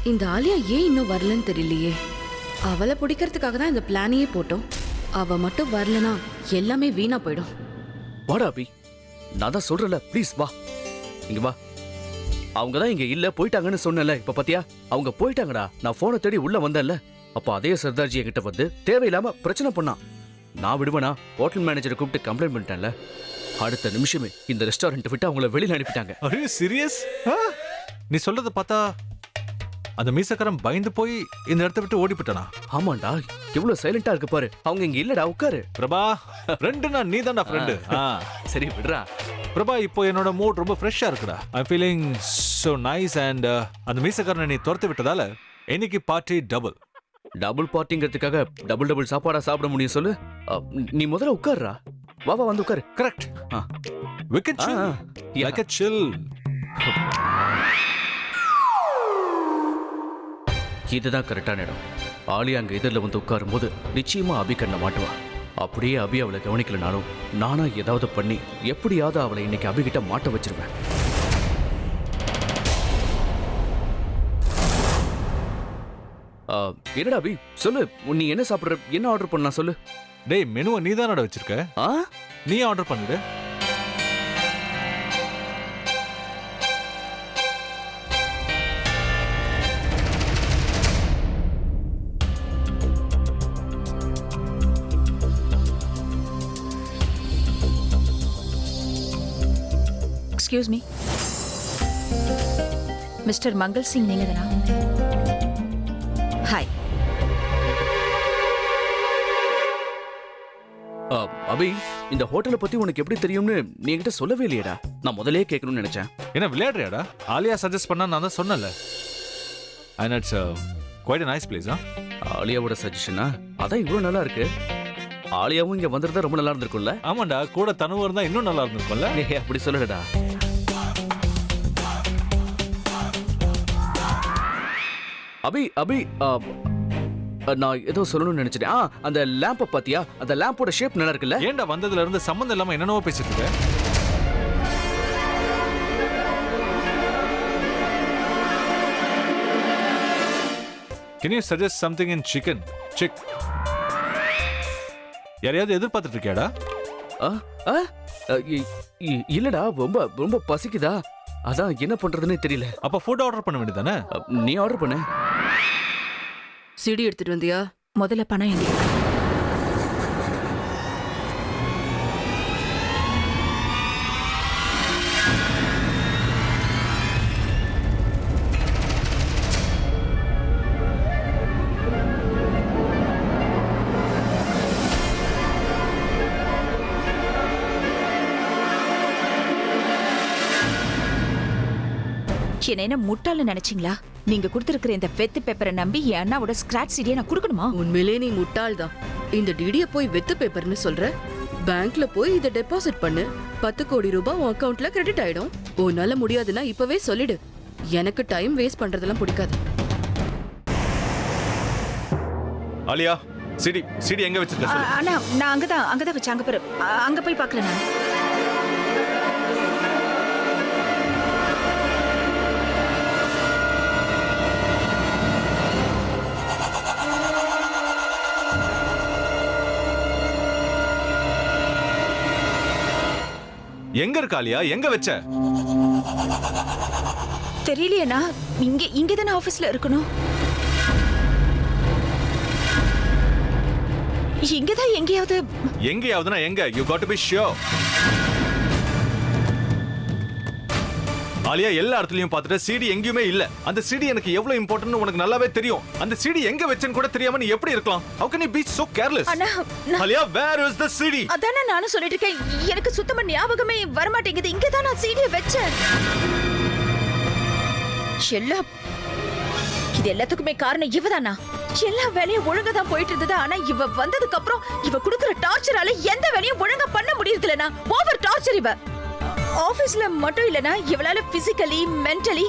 இந்த ஆலியா ஏன் இன்னும் வரலன்னு தெரியலையே. அவளை பிடிக்கிறதுக்காக தான் இந்த பிளானையே போட்டோம். அவ மட்டும் வரலனா எல்லாமே வீணா போயிடும். வாடா அபி, நான் தான் சொல்றல, ப்ளீஸ் வா, இங்க வா. அவங்க தான் இங்க இல்ல, போயிட்டாங்கன்னு சொன்னல. இப்ப பாத்தியா, அவங்க போயிட்டாங்கடா. நான் போனை தேடி உள்ள வந்தேன்ல, அப்ப அதே சர்தார்ஜி என்கிட்ட வந்து தேவையில்லாம பிரச்சனை பண்ணான். நான் விடுவேனா? ஹோட்டல் மேனேஜரை கூப்பிட்டு கம்ப்ளைண்ட் பண்ணிட்டேன்ல. அடுத்த நிமிஷமே இந்த ரெஸ்டாரண்ட் விட்டு அவங்கள வெளியில அனுப்பிட்டாங்க. Are you serious? நீ சொல்றத பார்த்தா அந்த மீசக்காரன் பயந்து போய் இந்த இடத்த விட்டு ஓடி போட்டானா? ஆமாண்டா, எவ்வளவு சைலண்டா இருக்கு பாரு. அவங்க இங்க இல்லடா, உட்காரு. பிரபா, ஃப்ரெண்டுனா நீ தான்டா ஃப்ரெண்டு. சரி விடுறா. பிரபா, இப்போ என்னோட மூட் ரொம்ப ஃப்ரெஷ்ஷா இருக்குடா. I feeling so nice. And அந்த மீசக்காரனை நீ துரத்து விட்டதால இன்னைக்கு பார்ட்டி டபுள். டபுள் பார்ட்டிங்கிறதுக்காக டபுள் டபுள் சாப்பாடா சாப்பிட முடியும் சொல்லு? நீ முதல்ல உட்காருடா. வா வா, வந்து உட்காரு. Correct. We can chill. Like a chill. இதுதான் கரெக்டான இடம். ஆலியா அங்க எதிரில் வந்து உட்காரும் போது நிச்சயமா அபி கண்ணை மாட்டுவா. அப்படியே அபி அவளை கவனிக்கலனாலும் நானா ஏதாவது பண்ணி எப்படியாவது அவளை இன்னைக்கு அபிகிட்ட மாட்ட வச்சிருவேன். என்னடா அபி, சொல்லு, நீ என்ன சாப்பிடுற, என்ன ஆர்டர் பண்ணலாம் சொல்லு. டேய், மெனுவை நீ தானடா வச்சிருக்க, நீ ஆர்டர் பண்ணிடு. Excuse me, mister Mangal Singh நீங்க தானா? ஹாய். அபி, இந்த ஹோட்டலை பத்தி உனக்கு எப்படி தெரியும்னு நீ என்கிட்ட சொல்லவே இல்லையடா. நான் முதலே கேட்கணும்னு நினைச்சேன். என்ன விளையாடுறியாடா? ஆலியா சஜஸ்ட் பண்ணா நான் தான் சொன்னல. And it's quite a nice place. ஆலியாவோட சஜஷனா? அதான் இவ்வளவு நல்லா இருக்கு. ஆலியாவும் இங்க வந்திருந்தா ரொம்ப நல்லா இருந்திருக்கும்ல? ஆமாண்டா, கூட தனுவா இருந்தா இன்னும் நல்லா இருந்திருக்கும்ல? அப்படி சொல்லடா. அபி அபி, நான் ஏதோ சொல்லணும்னு நினைச்சிட்டேன். அந்த லேம்ப பாத்தியா? அந்த லேம்போட ஷேப் நல்லா இருக்குல்ல? ஏன்டா வந்ததுல இருந்து சம்பந்தம் இல்லாம என்னென்னவோ பேசிட்டு இருக்க? Can you suggest something in chicken? Chick. யாரையாவது எதிர்பார்த்துட்டு இருக்கியாடா? இல்லடா, ரொம்ப ரொம்ப பசிக்குதா, அதான் என்ன பண்றதுன்னே தெரியல. அப்ப ஃபுட் ஆர்டர் பண்ண வேண்டியதானே? நீ ஆர்டர் பண்ணு. சிடி எடுத்துட்டு வந்தியா? முதல்ல பணம் எங்க? என்ன முட்டாள நினைச்சீங்களா? நீங்க கொடுத்திருக்கிற இந்த வெத்து பேப்பரை நம்பி என் அண்ணாவோட ஸ்கிராட்ச் சீடியை நான் கொடுக்கணுமா? உண்மையிலே நீ முட்டாள் தான். இந்த டிடியை போய் வெத்து பேப்பர்னு சொல்ற. பேங்க்ல போய் இதை டெபாசிட் பண்ணு. 10 கோடி ரூபாய் உன் அக்கவுண்ட்ல கிரெடிட் ஆயிடும். உன்னால முடியாதுன்னா இப்பவே சொல்லிடு. எனக்கு டைம் வேஸ்ட் பண்றதெல்லாம் பிடிக்காது. ஆலியா, சிடி எங்க வச்சிருக்க சொல்லு. அண்ணா, நான் அங்கதான் வச்சேன். அங்க பாரு, அங்க போய் பார்க்கல. நான் எங்க இருக்க ஆலியா? எங்க வச்ச? தெரியலையேண்ணா. இங்கதானே ஆபீஸ்ல இருக்கணும். இங்கதான் எங்கேயாவதுனா எங்க? You got to be sure. Alia, எல்லா இடத்துலயும் பார்த்துட்டு சிடி எங்கேயுமே இல்ல. அந்த சிடி எனக்கு எவ்வளவு இம்பார்ட்டன்ட் உனக்கு நல்லாவே தெரியும். அந்த சிடி எங்க வச்சேன்னு கூட தெரியாம நீ எப்படி இருக்கலாம்? How can you be so careless? Alia, where is the CD? அதானே நானும் சொல்லிட்டு இருக்கேன். எனக்கு சுத்தமா ஞாபகமே வர மாட்டேங்குது. இங்க தான் நான் சிடியை வச்சேன். இது எல்லாத்துக்குமே காரணம் இவதானா? எல்லா வேலையும் ஒழுங்கா தான் போயிட்டு இருந்தது. ஆனா இவ வந்ததுக்கு அப்புறம் இவ குடுக்குற டார்ச்சரால எந்த வேலையும் ஒழுங்கா பண்ண முடியறதில்லனா. ஓவர் டார்ச்சர் இவ. ஆபீஸ்ல மட்டும் இல்லனா இவளால பிசிக்கலி மென்டலி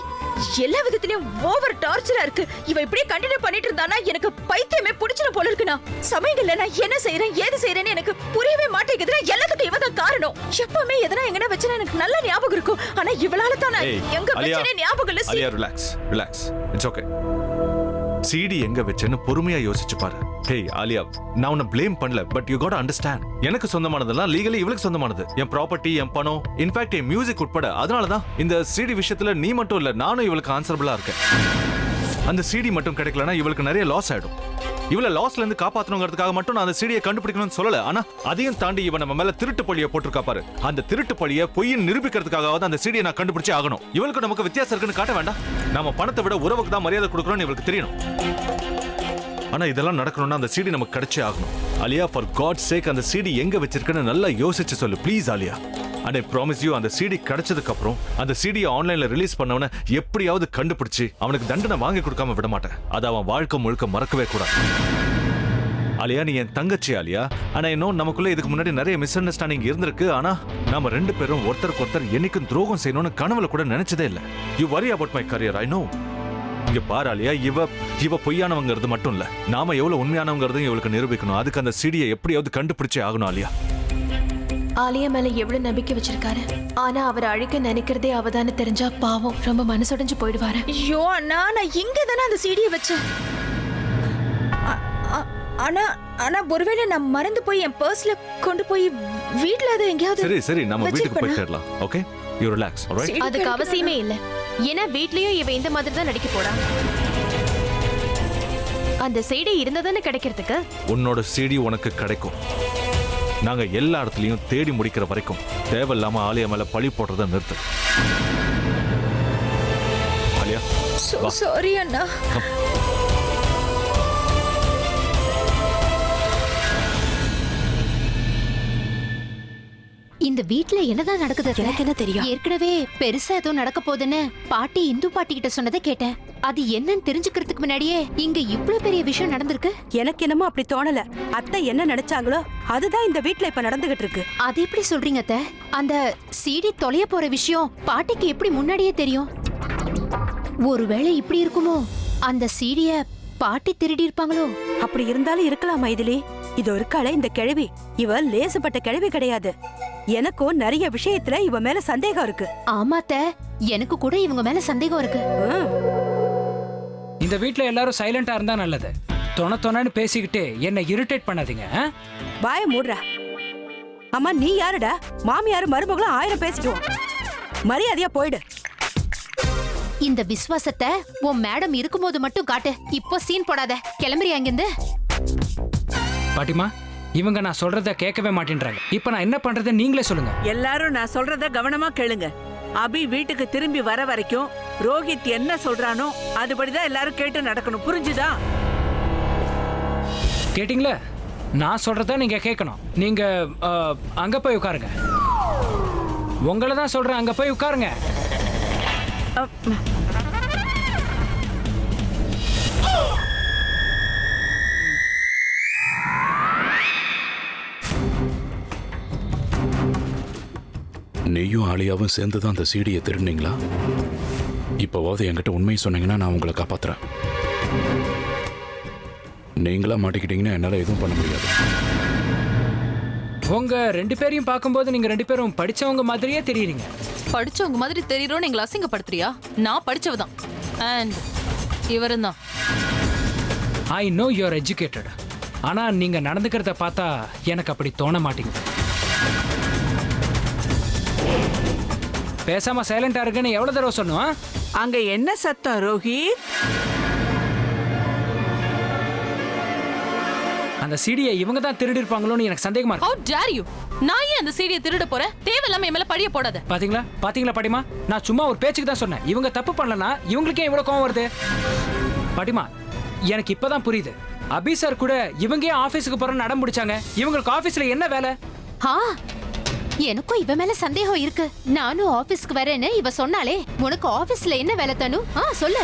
எல்லா விதத்திலயும் ஓவர் டார்ச்சரா இருக்கு. இவ இப்படியே கண்டினியூ பண்ணிட்டு இருந்தானா எனக்கு பைத்தியமே பிடிச்சிடும் போல இருக்குண்ணா. சமயங்கள்ல நான் என்ன செய்யறேன் ஏது செய்யறேன்னு எனக்கு புரியவே மாட்டேங்குது. எல்லாத்துக்கும் இவ தான் காரணம். எப்பவுமே எதனா எங்கனா வச்சா எனக்கு நல்ல ஞாபகம் இருக்கும். ஆனா இவளால தான் நான் எங்க வச்சனே ஞாபகம் இல்ல. அலியா ரிலாக்ஸ் இட்ஸ் ஓகே. சிடி எங்க வச்சேன்னு பொறுமையா யோசிச்சு பாரு. ஹேய் ஆலியா, நான் உன்னை ப்ளேம் பண்ணல, பட் யூ காட் அண்டர்ஸ்டாண்ட். எனக்கு சொந்தமானதெல்லாம் லீகலி இவளுக்கு சொந்தமானது. என் ப்ராப்பர்ட்டி, என் பணம், இன்ஃபேக்ட் என் மியூசிக் உட்பட. அதனாலதான் இந்த சிடி விஷயத்துல நீ மட்டும் இல்ல, நானும் இவளுக்கு ஆன்சரபிளா இருக்கேன். அந்த சிடி மட்டும் கிடைக்கலனா இவளுக்கு நிறைய லாஸ் ஆயிடும். இவள லாஸ்ல இருந்து காப்பாத்தணுங்கிறதுக்காக மட்டும் நான் அந்த சிடியை கண்டுபிடிக்கணும்னு சொல்லல. ஆனா அதையும் தாண்டி இவன் நம்ம மேல திருட்டு பழிய போட்டிருக்கா பாரு. அந்த திருட்டு பழிய பொய்யின் நிரூபிக்கிறதுக்காக அந்த சிடியை நான் கண்டுபிடிச்சே ஆகணும். இவளுக்கு நமக்கு வித்தியாசம் இருக்குன்னு காட்ட வேண்டாம். நம்ம பணத்தை விட உறவுக்கு தான் மரியாதை கொடுக்கணும்னு இவளுக்கு தெரியணும். ஆனா இதெல்லாம் நடக்கணும்னா அந்த சிடி நமக்கு கிடைச்சே ஆகணும். அலியா, ஃபார் காட் சேக் அந்த சிடி எங்க வச்சிருக்குன்னு நல்லா யோசிச்சு சொல்லு please Alia. And I promise you, அந்த சிடி கிடைச்சதுக்கு அப்புறம் அந்த சிடியை ஆன்லைன்ல ரிலீஸ் பண்ணவன எப்படியாவது கண்டுபிடிச்சு அவனுக்கு தண்டனை வாங்கி கொடுக்காம விட மாட்டேன். அதை அவன் வாழ்க்கை முழுக்க மறக்கவே கூடாது. ஆலியா, நீ என் தங்கச்சி ஆலியா. ஆனா இன்னும் நமக்குள்ள இதுக்கு முன்னாடி நிறைய மிஸ் அண்டர்ஸ்டாண்டிங் இருந்திருக்கு. ஆனா நாம ரெண்டு பேரும் ஒருத்தருக்கு ஒருத்தர் என்னைக்கும் துரோகம் செய்யணும்னு கனவுல கூட நினைச்சதே இல்லை. You worry about my career, I know. இங்க பாரு ஆலியா, இவ பொய்யானவங்கிறது மட்டும் இல்ல, நாம எவ்வளவு உண்மையானவங்கிறதையும் இவளுக்கு நிரூபிக்கணும். அதுக்கு அந்த சிடியை எப்படியாவது கண்டுபிடிச்சே ஆகணும் ஆலியா. ஆலியா மேல எவ்வளவு நம்பிக்கை வச்சிருக்காரு. ஆனா அவர் அழிக்க நினைக்கிறதே அவதானே தெரிஞ்சா பாவம் ரொம்ப மனசுடைஞ்சு போயிடுவாரு. ஐயோ அண்ணா, நான் இங்க தானே அந்த சிடியை வச்சேன். ஆனா ஒருவேளை நான் மறந்து போய் என் பர்ஸ்ல கொண்டு போய் வீட்ல அதை எங்கயாவது. சரி நம்ம வீட்டுக்கு போய் தேடலாம். Okay, you relax. ஆல்ரைட். அதுக்கு அவசியமே இல்ல. ஏன்னா வீட்லயும் இவ இந்த மாதிரி தான் நடிக்க போறா. அந்த சிடி இருந்ததானே கிடைக்கிறதுக்கு. உன்னோட சிடி உனக்கு கிடைக்கும். நாங்க எல்லா இடத்துலயும் தேடி முடிக்கிற வரைக்கும் தேவையில்லாம ஆலியா மேல பழி போடுறத நிறுத்து. ஆலியா, சாரி அண்ணா. இந்த வீட்ல என்னதான் நடக்குது? எனக்கு என்ன தெரியும்? ஏற்கனவே பெருசா ஏதோ நடக்க போகுதுன்னு பாட்டி இந்து பாட்டி கிட்ட சொன்னதை கேட்டேன். அது என்னன்னு தெரிஞ்சுக்கிறதுக்கு முன்னாடியே இங்க இவ்ளோ பெரிய விஷயம் நடந்திருக்கு. எனக்கு என்னமோ அப்படி தோணல. அத்தை என்ன நினைச்சாங்களோ அதுதான் இந்த வீட்ல இப்ப நடந்துகிட்டு இருக்கு. அது எப்படி சொல்றீங்க அத்தை? அந்த சிடி தொலைய போற விஷயம் பாட்டிக்கு எப்படி முன்னாடியே தெரியும்? ஒருவேளை இப்படி இருக்குமோ? அந்த சிடிய பாட்டி திருடி இருப்பாங்களோ? அப்படி இருந்தாலும் இருக்கலாம் மைதிலி. இது ஒரு கலை. இந்த கிழவி இவ லேசுப்பட்ட கிழவி கிடையாது. எனக்கும் நிறைய விஷயத்துல இவ மேல சந்தேகம் இருக்கு. ஆமாத்த, எனக்கு கூட இவங்க மேல சந்தேகம் இருக்கு. இந்த வீட்ல எல்லாரும் சைலண்டா இருந்தா நல்லது. தொணன்னு பேசிக்கிட்டு என்ன இரிட்டேட் பண்ணாதீங்க. வாய மூடுற. அம்மா நீ யாருடா? மாமியாரு மருமகளும் 1000 பேசிடுவோம். மரியாதையா போயிடு. இந்த விசுவாசத்தை உன் மேடம் இருக்கும்போது மட்டும் காட்டு. இப்போ சீன் போடாத. கிளம்புறியா இங்கிருந்து? பாட்டிமா, இவங்க நான் சொல்றத கேட்கவே மாட்டேன்றாங்க. இப்ப நான் என்ன பண்றது நீங்களே சொல்லுங்க. எல்லாரும் நான் சொல்றத கவனமா கேளுங்க. அபி வீட்டுக்கு திரும்பி வர வரைக்கும் ரோஹித் என்ன சொல்றானோ அதுபடிதான் எல்லாரும் கேட்டு நடக்கணும். புரிஞ்சுதா? கேட்டிங்களா? நான் சொல்றத நீங்க கேட்கணும். நீங்க அங்க போய் உட்காருங்க. உங்களை தான் சொல்றேன், அங்க போய் உட்காருங்க. நீயும் ஆலியாவும் சேர்ந்து தான் அந்த சீடியை திருடுனீங்களா? இப்போவாவது என்கிட்ட உண்மையை சொன்னீங்கன்னா நான் உங்களை காப்பாத்துறேன். நீங்களா மாட்டிக்கிட்டீங்கன்னா என்னால் எதுவும் பண்ண முடியாது. உங்க 2 பேரையும் பார்க்கும்போது நீங்க 2 பேரும் படிச்சவங்க மாதிரியே தெரியுறீங்க. படிச்சவங்க மாதிரி தெரியுறோன்னு எங்களை அசிங்கப்படுத்துறியா? நான் படிச்சவதான். அண்ட் இவரும் தான். I know you are educated. ஆனா நீங்க நடந்துக்கிறத பார்த்தா எனக்கு அப்படி தோண மாட்டேங்குது. பேசாம சைலண்டா இருக்குன்னு எவ்வளவு தடவை சொன்னோம்? அங்க என்ன சத்தம் ரோஹித்? அந்த சீடியை இவங்க தான் திருடி இருப்பாங்களோன்னு எனக்கு சந்தேகமா இருக்கு. How dare you? நான் ஏன் அந்த சீடியை திருட போறேன்? தேவையில்லாம என் மேல பழிய போடாத. பாத்தீங்களா பாட்டிமா, நான் சும்மா ஒரு பேச்சுக்கு தான் சொன்னேன். இவங்க தப்பு பண்ணலனா இவங்களுக்கே இவ்வளவு கோவம் வருது? பாட்டிமா, எனக்கு இப்பதான் புரியுது. அபி சார் கூட இவங்க ஏன் ஆபீஸ்க்கு போறன்னு நடம் பிடிச்சாங்க. இவங்களுக்கு ஆபீஸ்ல என்ன வேலை? எனக்கும் இவ மேல சந்தேகம் இருக்கு. நானும் ஆபீஸ்க்கு வரேன்னு இவ சொன்னாலே. உனக்கு ஆபீஸ்ல என்ன வேலை தனு? சொல்லு.